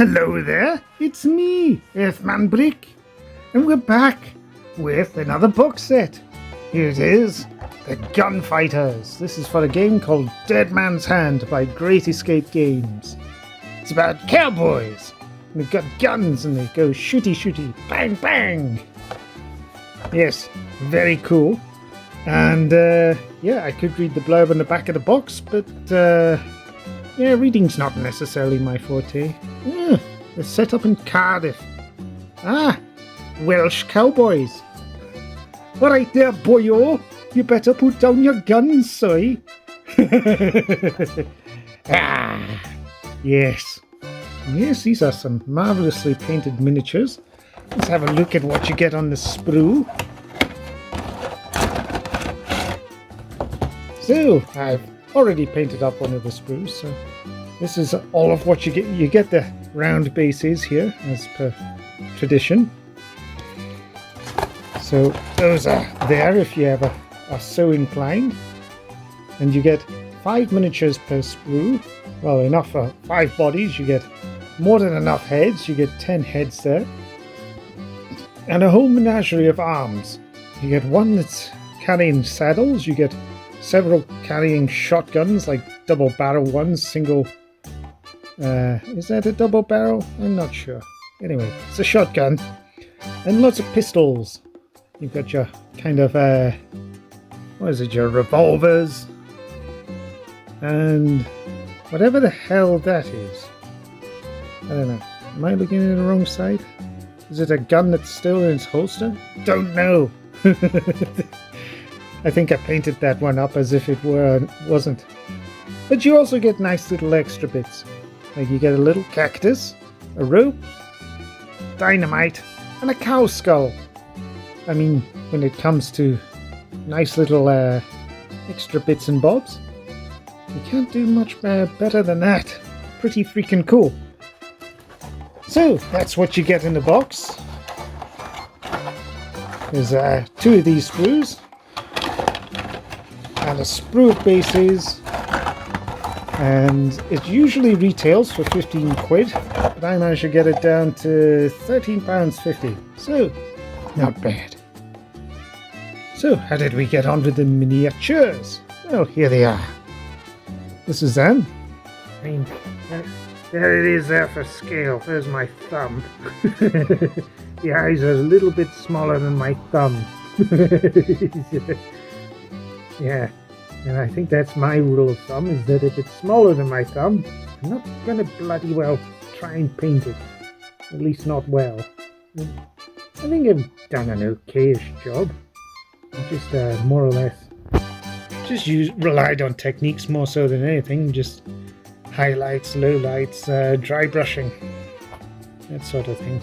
Hello there, it's me, earthmanbrick, and we're back with another box set. Here it is, the GunFighters. This is for a game called Dead Man's Hand by Great Escape Games. It's about cowboys. They've got guns and they go shooty shooty, bang bang. Yes, very cool. And yeah, I could read the blurb on the back of the box, but yeah, reading's not necessarily my forte. Yeah, they're set up in Cardiff. Ah, Welsh cowboys. Alright there, boyo. You better put down your guns, soy. Ah, yes. Yes, these are some marvellously painted miniatures. Let's have a look at what you get on the sprue. So, I've already painted up one of the sprues, so this is all of what you get. You get the round bases here, as per tradition. So those are there if you ever are so inclined. And you get 5 miniatures per sprue. Well, enough for 5 bodies. You get more than enough heads. You get 10 heads there. And a whole menagerie of arms. You get one that's carrying saddles. You get several carrying shotguns, like double barrel ones, single. Is that a double barrel? I'm not sure. Anyway, it's a shotgun. And lots of pistols. You've got your kind of, what is it, your revolvers. And whatever the hell that is. I don't know. Am I looking at the wrong side? Is it a gun that's still in its holster? Don't know. I think I painted that one up as if it wasn't. But you also get nice little extra bits. Like you get a little cactus, a rope, dynamite, and a cow skull. I mean, when it comes to nice little extra bits and bobs, you can't do much better than that. Pretty freaking cool. So, that's what you get in the box. There's 2 of these sprues. And a sprue of bases, and it usually retails for 15 quid, but I managed to get it down to £13.50, so not bad. So how did we get on with the miniatures? Well, here they are. This is them. I mean, there it is there for scale. There's my thumb. The eyes are a little bit smaller than my thumb. Yeah, and I think that's my rule of thumb, is that if it's smaller than my thumb, I'm not going to bloody well try and paint it. At least not well. I think I've done an okay-ish job. I just more or less just relied on techniques more so than anything. Just highlights, lowlights, dry brushing, that sort of thing.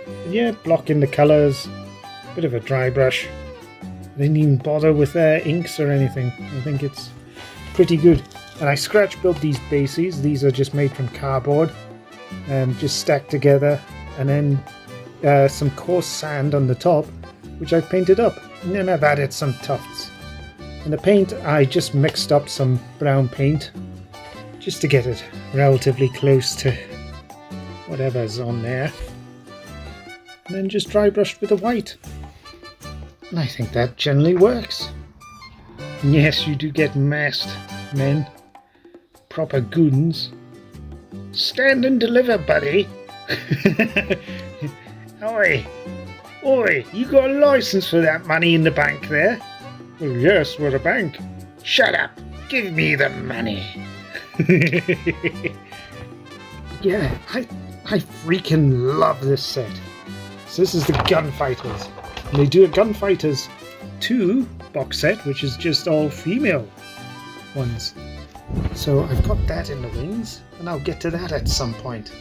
But yeah, blocking the colours, bit of a dry brush. They didn't even bother with inks or anything. I think it's pretty good. And I scratch built these bases. These are just made from cardboard, just stacked together, and then some coarse sand on the top, which I've painted up. And then I've added some tufts. And the paint, I just mixed up some brown paint just to get it relatively close to whatever's on there. And then just dry brushed with the white. And I think that generally works. Yes, you do get masked men. Proper goons. Stand and deliver, buddy. Oi. Oi, you got a license for that money in the bank there? Well, yes, we're a bank. Shut up. Give me the money. Yeah, I freaking love this set. So this is the GunFighters. And they do a GunFighters 2 box set, which is just all female ones. So I've got that in the wings, and I'll get to that at some point.